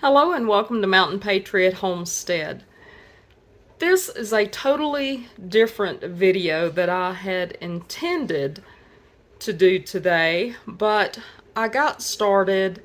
Hello and welcome to Mountain Patriot Homestead. This is a totally different video that I had intended to do today, but I got started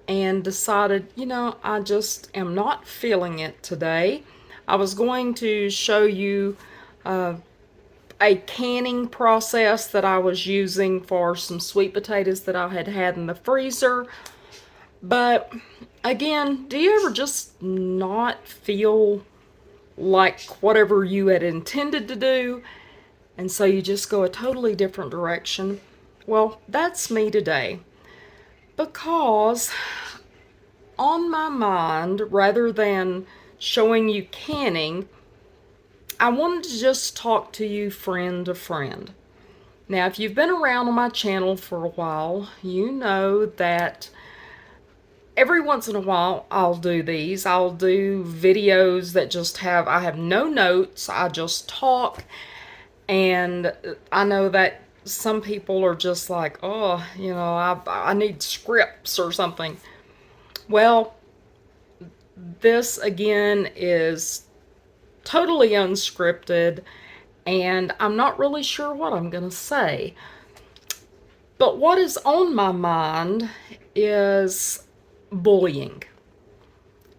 and decided, I just am not feeling it today. I was going to show you a canning process that I was using for some sweet potatoes that I had had in the freezer. But again, do you ever just not feel like whatever you had intended to do, and so you just go a totally different direction? Well, that's me today. Because on my mind, rather than showing you canning, I wanted to just talk to you friend to friend. Now, if you've been around on my channel for a while, you know that every once in a while I'll do these. I'll do videos that I have no notes. I just talk. And I know that some people are just like, oh, I need scripts or something. Well, this again is totally unscripted, and I'm not really sure what I'm going to say. But what is on my mind is bullying.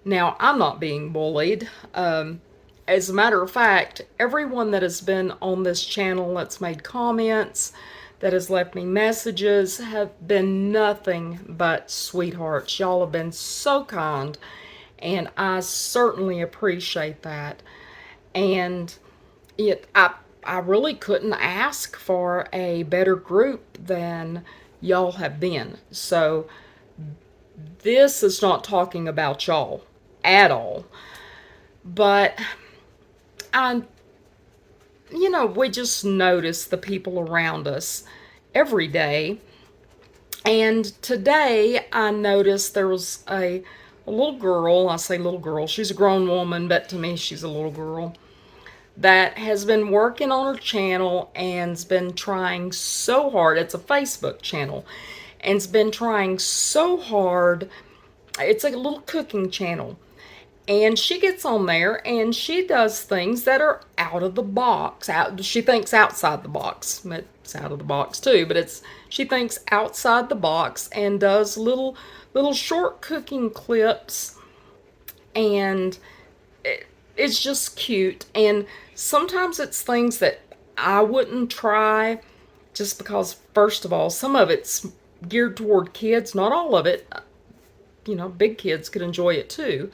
Now, I'm not being bullied. As a matter of fact, everyone that has been on this channel that's made comments, that has left me messages, have been nothing but sweethearts. Y'all have been so kind, and I certainly appreciate that. And I really couldn't ask for a better group than y'all have been. So this is not talking about y'all at all. But I, we just notice the people around us every day. And today I noticed there was a little girl. I say little girl, she's a grown woman, but to me she's a little girl, that has been working on her channel and's been trying so hard. It's a Facebook channel, and's been trying so hard. It's a little cooking channel. And she gets on there and she does things that are out of the box. She thinks outside the box. It's out of the box too, but she thinks outside the box and does little short cooking clips, and it's just cute. And sometimes it's things that I wouldn't try, just because, first of all, some of it's geared toward kids. Not all of it. Big kids could enjoy it too.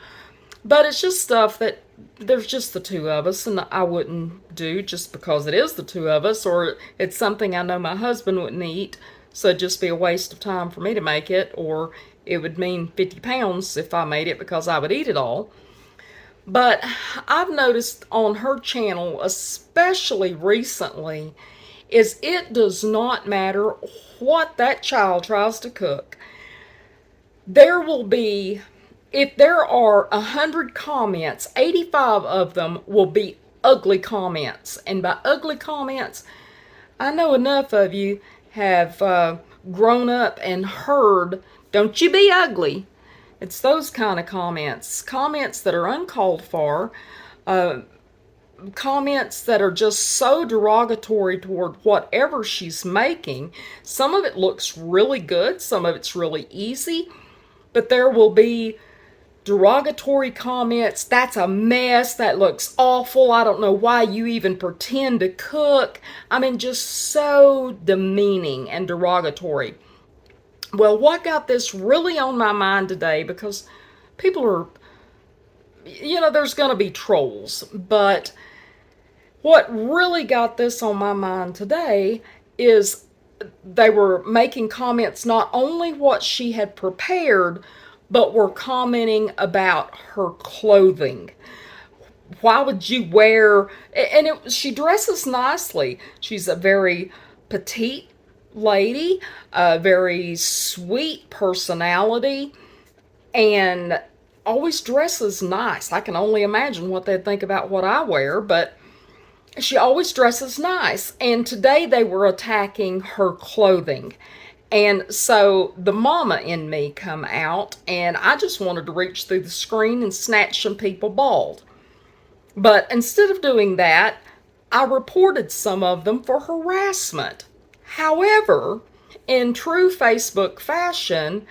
But it's just stuff that there's just the two of us, and I wouldn't do just because it is the two of us, or it's something I know my husband wouldn't eat, so it'd just be a waste of time for me to make it, or it would mean 50 pounds if I made it because I would eat it all. But I've noticed on her channel, especially recently, is it does not matter what that child tries to cook. There will be, if there are 100 comments, 85 of them will be ugly comments. And by ugly comments, I know enough of you have grown up and heard, "Don't you be ugly." It's those kind of comments. Comments that are uncalled for. Comments that are just so derogatory toward whatever she's making. Some of it looks really good. Some of it's really easy. But there will be derogatory comments. "That's a mess. That looks awful. I don't know why you even pretend to cook." I mean, just so demeaning and derogatory. Well, what got this really on my mind today, because people are, there's going to be trolls, but what really got this on my mind today is they were making comments not only what she had prepared, but were commenting about her clothing. Why would you wear, and she dresses nicely. She's a very petite lady, a very sweet personality, and always dresses nice. I can only imagine what they'd think about what I wear, but she always dresses nice. And today they were attacking her clothing. And so the mama in me come out, and I just wanted to reach through the screen and snatch some people bald. But instead of doing that, I reported some of them for harassment. However, in true Facebook fashion,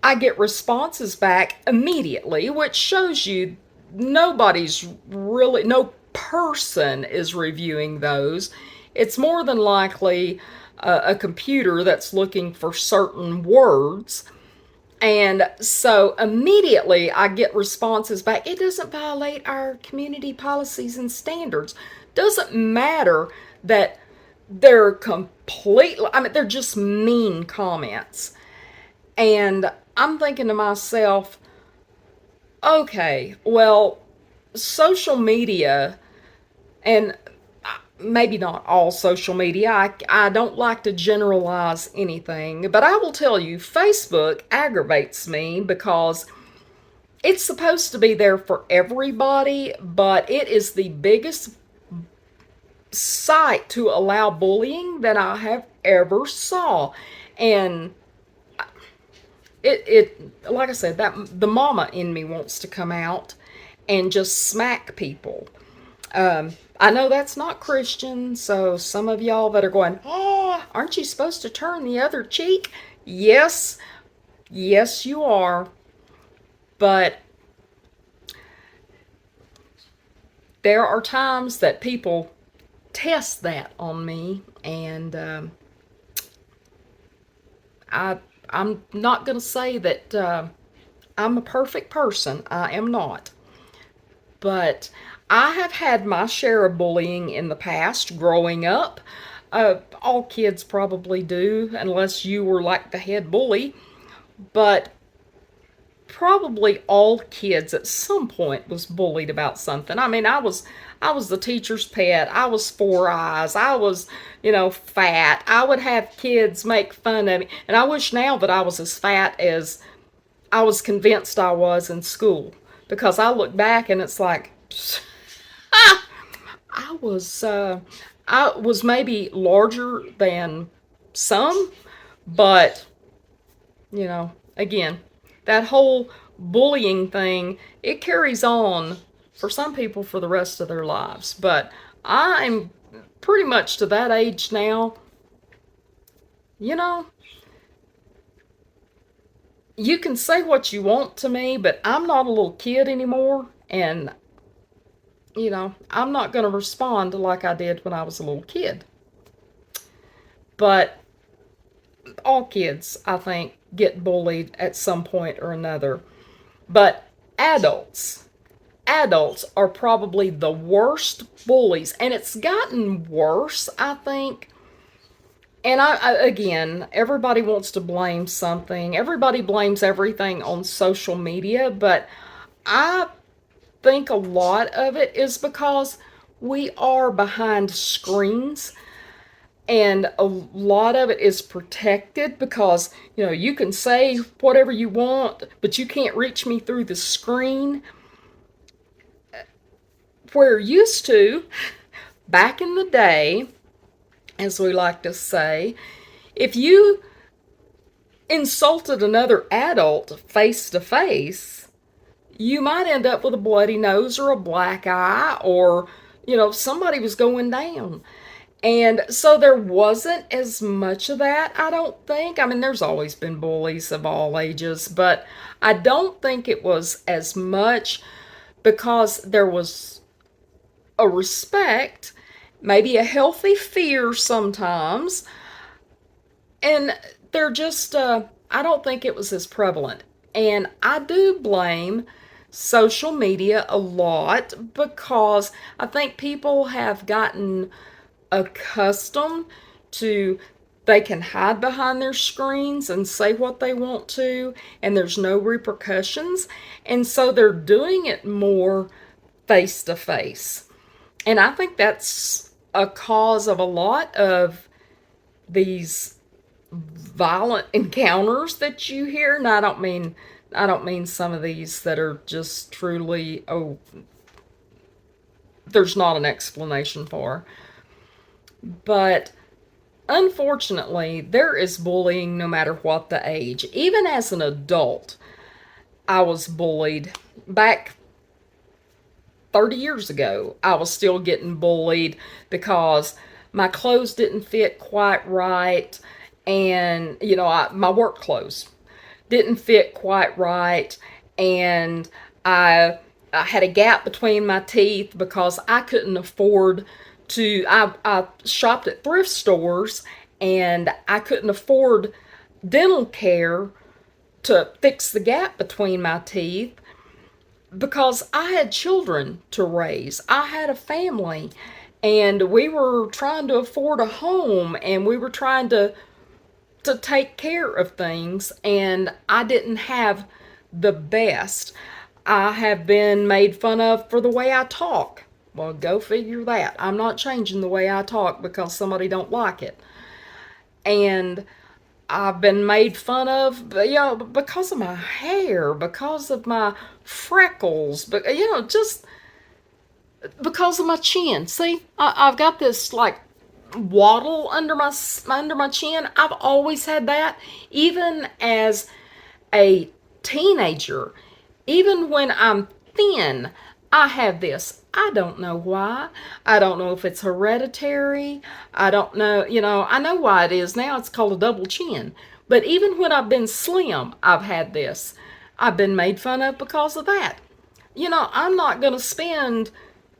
I get responses back immediately, which shows you no person is reviewing those. It's more than likely a computer that's looking for certain words. And so immediately I get responses back. It doesn't violate our community policies and standards. Doesn't matter that they're they're just mean comments. And I'm thinking to myself, okay, well, social media, and maybe not all social media, I don't like to generalize anything, but I will tell you, Facebook aggravates me because it's supposed to be there for everybody, but it is the biggest site to allow bullying that I have ever saw. And it like I said, that the mama in me wants to come out and just smack people. I know that's not Christian, so some of y'all that are going, oh, aren't you supposed to turn the other cheek? Yes, yes, you are. But there are times that people test that on me, and I I'm not going to say that I'm a perfect person. I am not. But I have had my share of bullying in the past growing up. All kids probably do, unless you were like the head bully. But probably all kids at some point was bullied about something. I mean, I was the teacher's pet. I was four eyes. I was, fat. I would have kids make fun of me. And I wish now that I was as fat as I was convinced I was in school, because I look back and it's like I was uh, I was maybe larger than some, but again, that whole bullying thing, it carries on for some people for the rest of their lives. But I'm pretty much to that age now. You know, you can say what you want to me, but I'm not a little kid anymore, and I'm not going to respond like I did when I was a little kid. But all kids, I think, get bullied at some point or another. But adults are probably the worst bullies, and it's gotten worse, I think. And again, everybody wants to blame something. Everybody blames everything on social media, but I think a lot of it is because we are behind screens, and a lot of it is protected because you can say whatever you want, but you can't reach me through the screen. Where used to, back in the day, as we like to say, if you insulted another adult face to face, you might end up with a bloody nose or a black eye, or somebody was going down. And so there wasn't as much of that, I don't think. I mean, there's always been bullies of all ages, but I don't think it was as much, because there was a respect, maybe a healthy fear sometimes, and they're just, I don't think it was as prevalent. And I do blame social media a lot, because I think people have gotten accustomed to, they can hide behind their screens and say what they want to, and there's no repercussions. And so they're doing it more face to face. And I think that's a cause of a lot of these violent encounters that you hear. And I don't mean some of these that are just truly, oh, there's not an explanation for. But unfortunately, there is bullying no matter what the age. Even as an adult, I was bullied. Back 30 years ago, I was still getting bullied because my clothes didn't fit quite right. And, my work clothes didn't fit quite right. And I, I had a gap between my teeth because I couldn't afford to. I shopped at thrift stores and I couldn't afford dental care to fix the gap between my teeth because I had children to raise. I had a family and we were trying to afford a home and we were trying to take care of things, and I didn't have the best. I have been made fun of for the way I talk. Well, go figure that. I'm not changing the way I talk because somebody don't like it. And I've been made fun of, because of my hair, because of my freckles, but just because of my chin. See, I've got this like waddle under my chin. I've always had that, even as a teenager. Even when I'm thin, I have this. I don't know why. I don't know if it's hereditary. I don't know, I know why it is now. It's called a double chin. But even when I've been slim, I've had this. I've been made fun of because of that. I'm not going to spend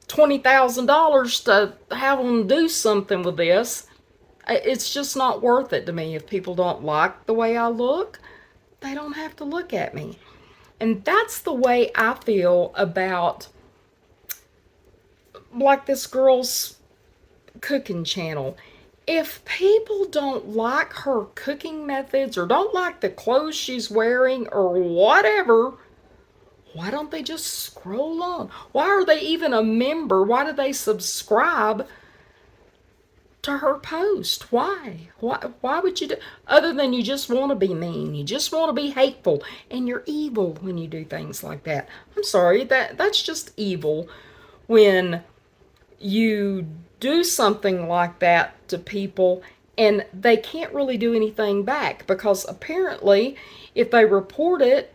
$20,000 to have them do something with this. It's just not worth it to me. If people don't like the way I look, they don't have to look at me. And that's the way I feel about like this girl's cooking channel. If people don't like her cooking methods or don't like the clothes she's wearing or whatever, why don't they just scroll on? Why are they even a member? Why do they subscribe to her post? Why? Why would you do, other than you just want to be mean, you just want to be hateful, and you're evil when you do things like that. I'm sorry, that's just evil when you do something like that to people and they can't really do anything back because apparently if they report it,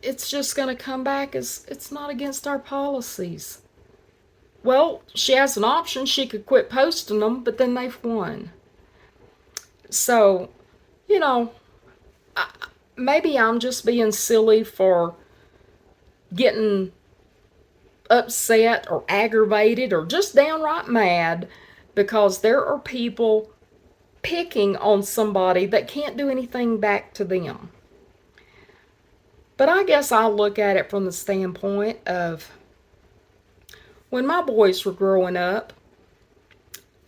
it's just going to come back as it's not against our policies. Well, she has an option. She could quit posting them, but then they've won. So, you know, maybe I'm just being silly for getting upset or aggravated or just downright mad because there are people picking on somebody that can't do anything back to them. But I guess I look at it from the standpoint of when my boys were growing up,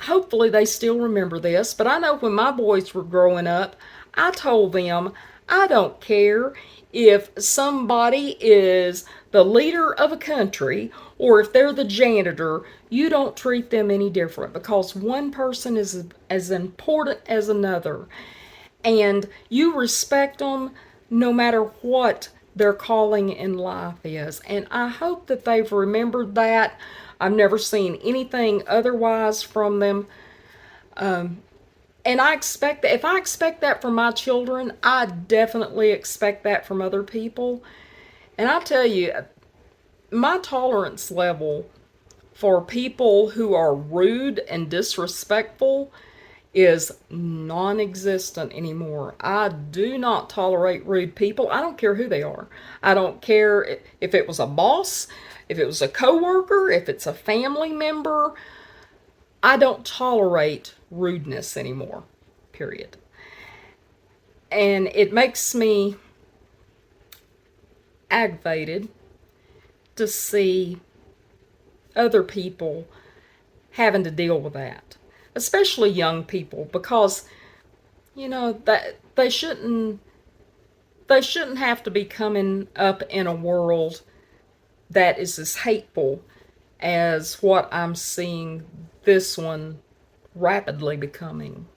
hopefully they still remember this, but I know when my boys were growing up, I told them I don't care if somebody is the leader of a country or if they're the janitor, you don't treat them any different because one person is as important as another. And you respect them no matter what their calling in life is. And I hope that they've remembered that. I've never seen anything otherwise from them. And I expect that if I expect that from my children, I definitely expect that from other people. And I tell you, my tolerance level for people who are rude and disrespectful is non-existent anymore. I do not tolerate rude people. I don't care who they are. I don't care if it was a boss, if it was a coworker, if it's a family member. I don't tolerate rudeness anymore, period. And it makes me aggravated to see other people having to deal with that, especially young people, because that they shouldn't have to be coming up in a world that is as hateful as what I'm seeing this one rapidly becoming.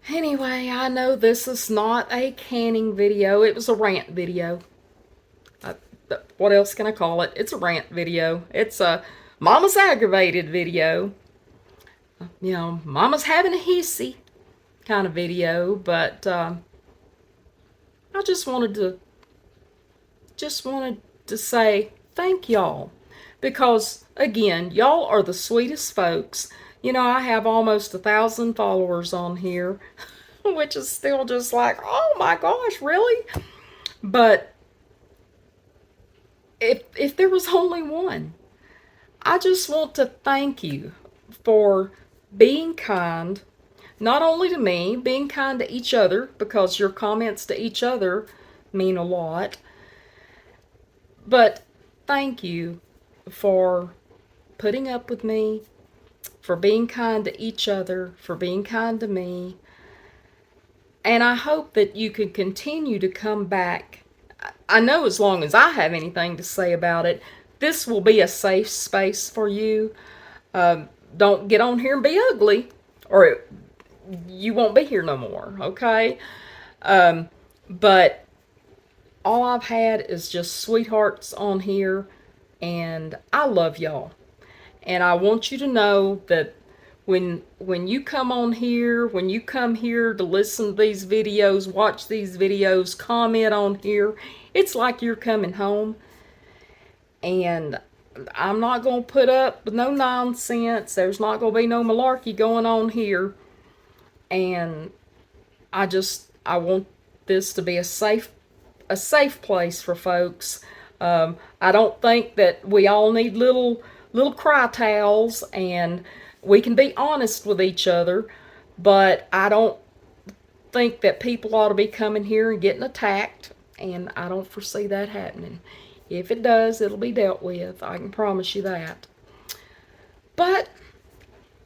Anyway, I know this is not a canning video. It was a rant video. What else can I call it? It's a rant video. It's a Mama's Aggravated video. Mama's having a hissy kind of video, but I just wanted to say thank y'all, because again, y'all are the sweetest folks. I have almost 1,000 followers on here, which is still just like, oh my gosh, really? But if there was only one, I just want to thank you for being kind, not only to me, being kind to each other, because your comments to each other mean a lot, but thank you for putting up with me, for being kind to each other, for being kind to me. And I hope that you can continue to come back. I know as long as I have anything to say about it, this will be a safe space for you. Don't get on here and be ugly, or you won't be here no more, okay? But all I've had is just sweethearts on here, and I love y'all. And I want you to know that when you come on here, when you come here to listen to these videos, watch these videos, comment on here, it's like you're coming home. And I'm not going to put up with no nonsense. There's not going to be no malarkey going on here. And I want this to be a safe place for folks. I don't think that we all need little cry towels, and we can be honest with each other, but I don't think that people ought to be coming here and getting attacked, and I don't foresee that happening. If it does, it'll be dealt with. I can promise you that. But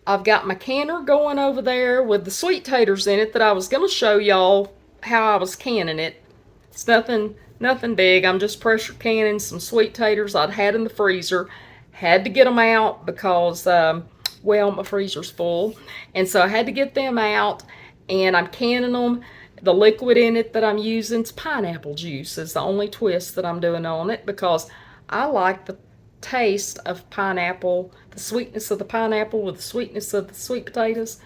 I've got my canner going over there with the sweet taters in it that I was going to show y'all how I was canning it. It's nothing big. I'm just pressure canning some sweet taters I'd had in the freezer. Had to get them out because, well, my freezer's full. And so I had to get them out, and I'm canning them. The liquid in it that I'm using is pineapple juice. Is the only twist that I'm doing on it, because I like the taste of pineapple, the sweetness of the pineapple with the sweetness of the sweet potatoes.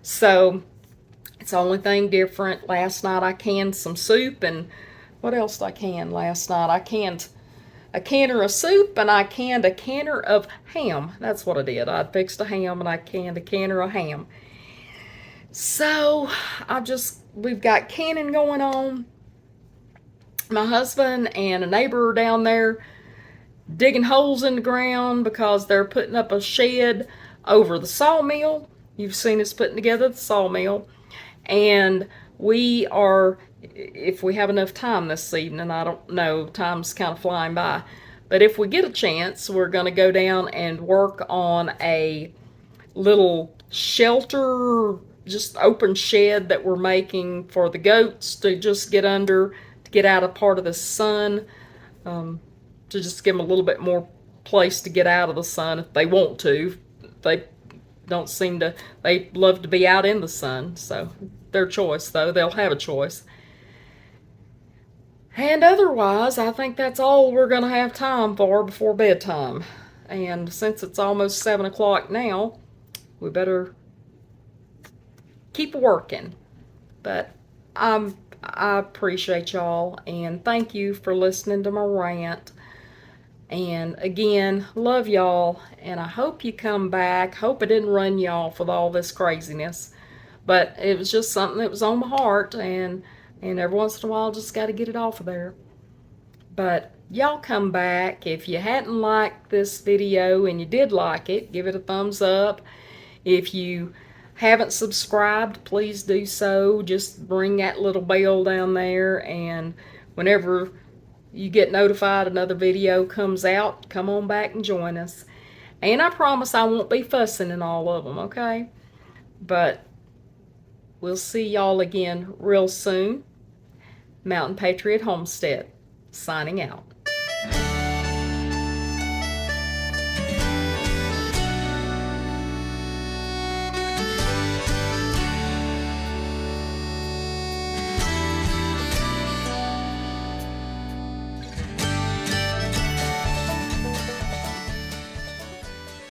So it's the only thing different. Last night I canned some soup, and what else did I can last night? I canned a canner of soup, and I canned a canner of ham. That's what I did. I fixed a ham, and I canned a canner of ham. So we've got canning going on. My husband and a neighbor are down there digging holes in the ground because they're putting up a shed over the sawmill. You've seen us putting together the sawmill. And we are, if we have enough time this evening, I don't know, time's kind of flying by, but if we get a chance, we're going to go down and work on a little shelter, just open shed that we're making for the goats to just get under, to get out of part of the sun, to just give them a little bit more place to get out of the sun if they want to. They don't seem to, they love to be out in the sun, so their choice, though. They'll have a choice. And otherwise, I think that's all we're going to have time for before bedtime. And since it's almost 7 o'clock now, we better keep working. But I appreciate y'all, and thank you for listening to my rant. And again, love y'all, and I hope you come back. Hope I didn't run y'all with all this craziness, but it was just something that was on my heart, and every once in a while, just got to get it off of there. But y'all come back. If you hadn't liked this video and you did like it, give it a thumbs up. If you haven't subscribed, please do so. Just ring that little bell down there, and whenever you get notified another video comes out, come on back and join us. And I promise I won't be fussing in all of them, okay? But we'll see y'all again real soon. Mountain Patriot Homestead, signing out.